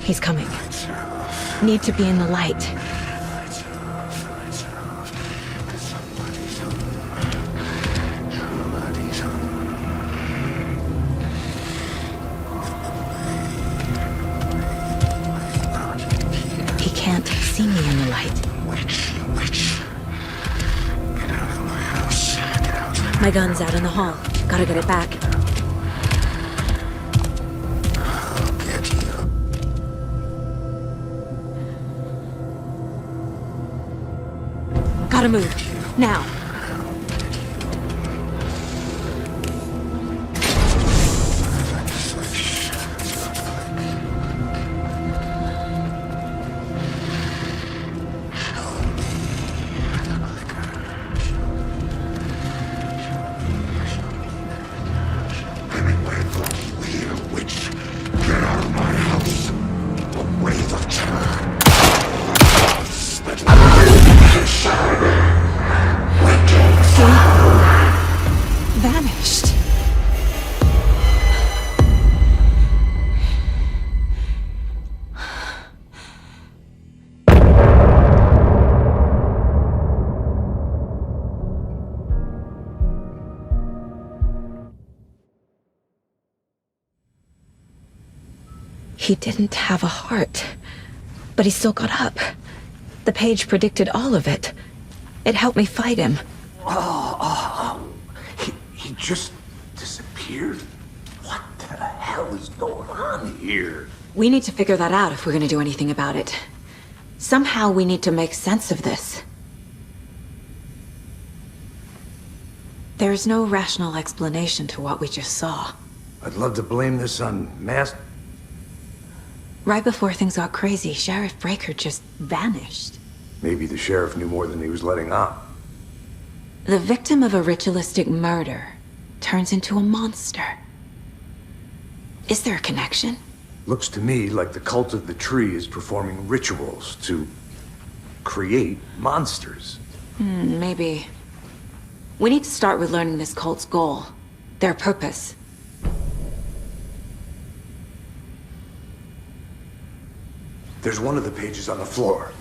He's coming. Need to be in the light. He can't see me in the light. Witch. Get out of my house. Get out. My gun's out in the hall. Gotta get it back. I'll get you. Gotta move. Now. Vanished. He didn't have a heart, but he still got up. The page predicted all of it. It helped me fight him. He just disappeared? What the hell is going on here? We need to figure that out if we're gonna do anything about it. Somehow we need to make sense of this. There's no rational explanation to what we just saw. I'd love to blame this on Right before things got crazy, Sheriff Breaker just vanished. Maybe the sheriff knew more than he was letting on. The victim of a ritualistic murder turns into a monster. Is there a connection? Looks to me like the cult of the tree is performing rituals to create monsters. Maybe. We need to start with learning this cult's goal, their purpose. There's one of the pages on the floor.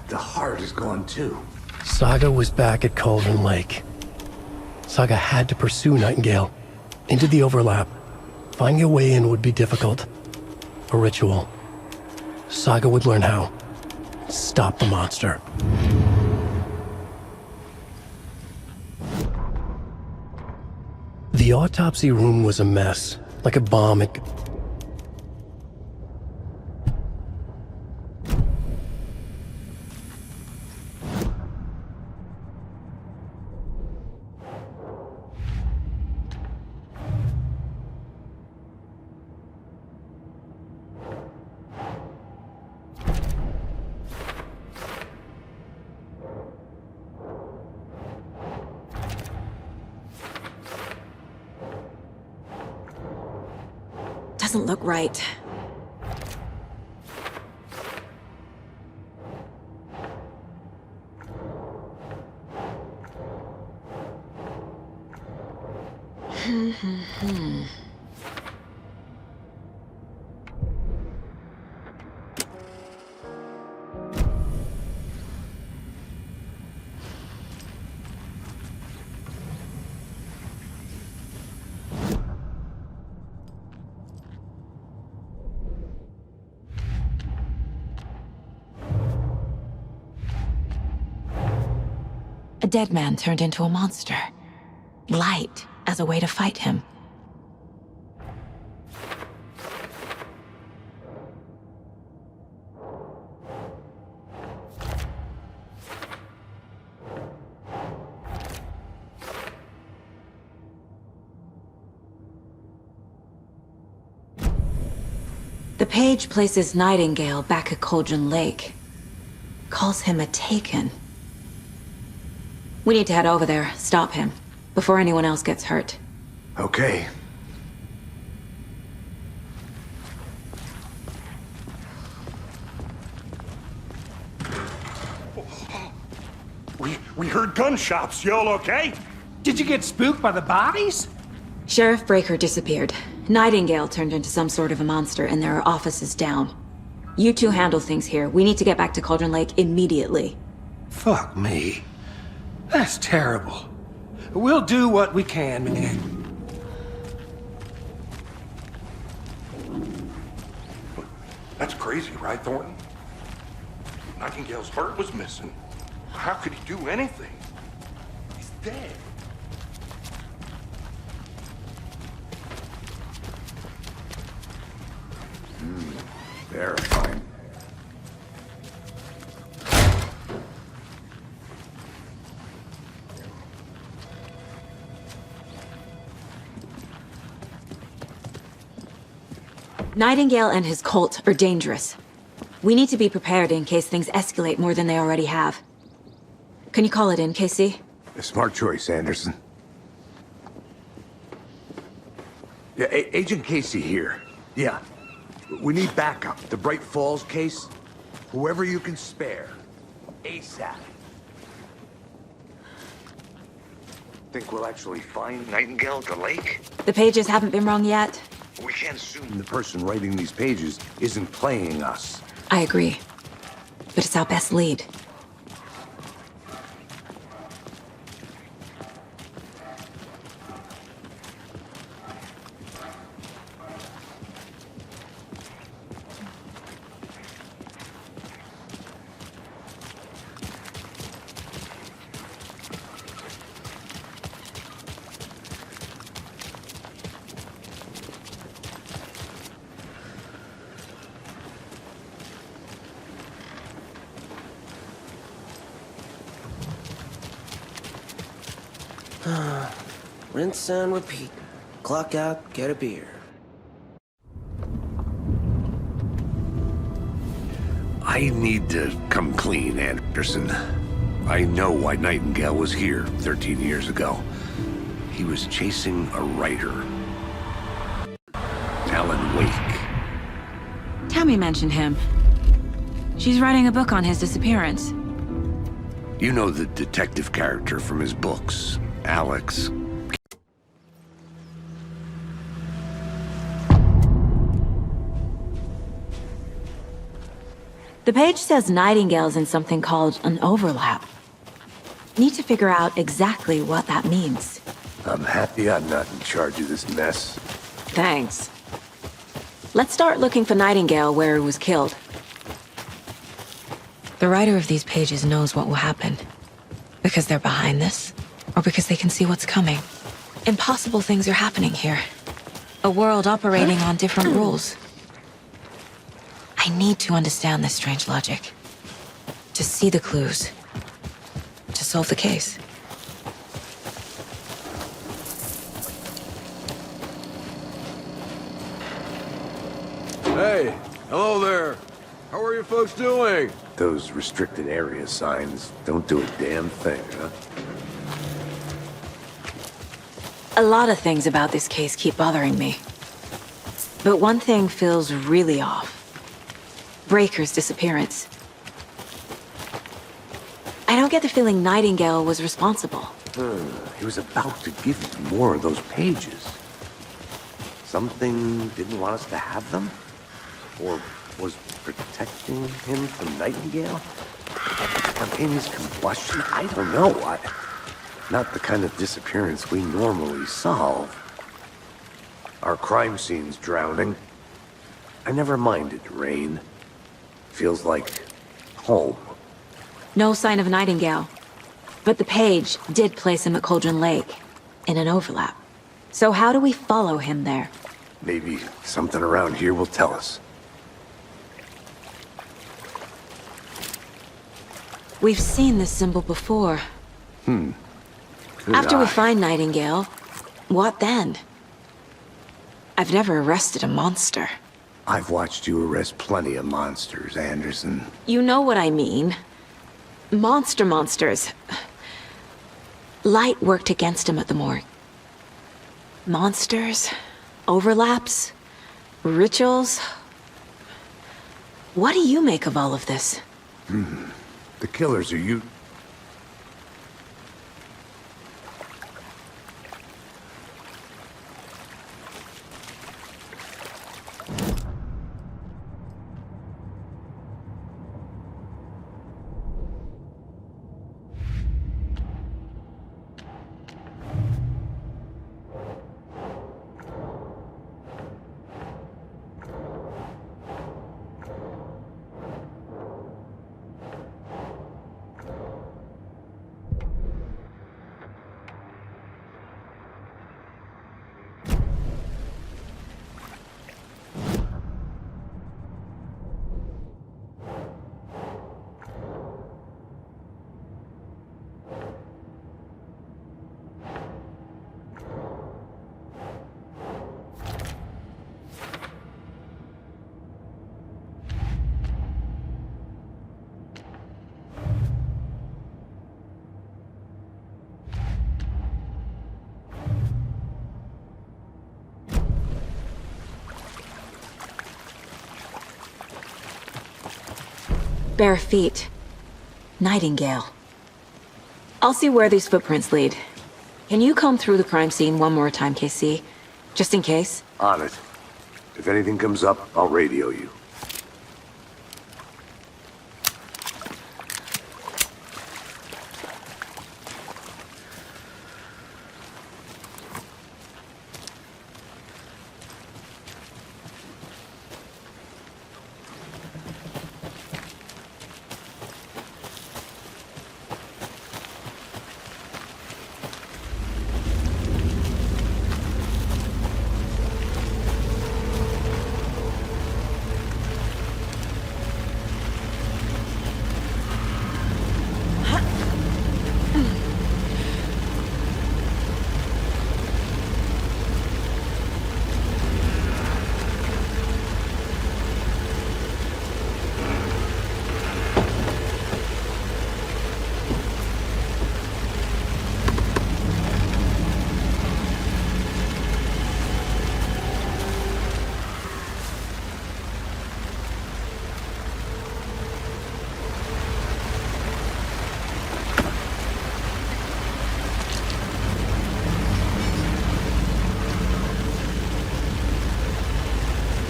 The heart is gone too. Saga was back at Cauldron Lake. Saga had to pursue Nightingale into the overlap. Finding a way in would be difficult. A ritual. Saga would learn how. Stop the monster. The autopsy room was a mess, like a bomb. Doesn't look right. A dead man turned into a monster. Light as a way to fight him. The page places Nightingale back at Cauldron Lake. Calls him a Taken. We need to head over there, stop him, before anyone else gets hurt. Okay. We heard gunshots. Y'all okay? Did you get spooked by the bodies? Sheriff Breaker disappeared. Nightingale turned into some sort of a monster and there are offices down. You two handle things here. We need to get back to Cauldron Lake immediately. Fuck me. That's terrible. We'll do what we can, man. That's crazy, right, Thornton? Nightingale's heart was missing. How could he do anything? He's dead. Verifying. Nightingale and his cult are dangerous. We need to be prepared in case things escalate more than they already have. Can you call it in, KC? A smart choice, Anderson. Yeah, Agent Casey here. Yeah. We need backup. The Bright Falls case. Whoever you can spare. ASAP. Think we'll actually find Nightingale at the lake? The pages haven't been wrong yet. We can't assume the person writing these pages isn't playing us. I agree. But it's our best lead. Rinse and repeat. Clock out, get a beer. I need to come clean, Anderson. I know why Nightingale was here 13 years ago. He was chasing a writer. Alan Wake. Tammy mentioned him. She's writing a book on his disappearance. You know the detective character from his books, Alex. The page says Nightingale's in something called an overlap. Need to figure out exactly what that means. I'm happy I'm not in charge of this mess. Thanks. Let's start looking for Nightingale where he was killed. The writer of these pages knows what will happen. Because they're behind this, or because they can see what's coming. Impossible things are happening here. A world operating on different rules. I need to understand this strange logic. To see the clues. To solve the case. Hey, hello there. How are you folks doing? Those restricted area signs don't do a damn thing, huh? A lot of things about this case keep bothering me. But one thing feels really off. Breaker's disappearance. I don't get the feeling Nightingale was responsible. He was about to give you more of those pages. Something didn't want us to have them? Or was protecting him from Nightingale? Spontaneous combustion? I don't know. Not the kind of disappearance we normally solve. Our crime scene's drowning. I never minded rain. Feels like home. No sign of Nightingale. But the page did place him at Cauldron Lake, in an overlap. So how do we follow him there? Maybe something around here will tell us. We've seen this symbol before. Good After we eye. find Nightingale, what then? I've never arrested a monster. I've watched you arrest plenty of monsters, Anderson. You know what I mean. Monsters. Light worked against him at the morgue. Monsters? Overlaps? Rituals? What do you make of all of this? The killers are you... Bare feet. Nightingale. I'll see where these footprints lead. Can you comb through the crime scene one more time, KC? Just in case? On it. If anything comes up, I'll radio you.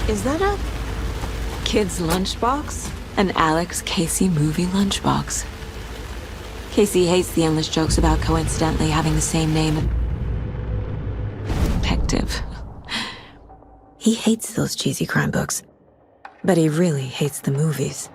Is that a kid's lunchbox? An Alex Casey movie lunchbox. Casey hates the endless jokes about coincidentally having the same name. Detective. He hates those cheesy crime books, but he really hates the movies.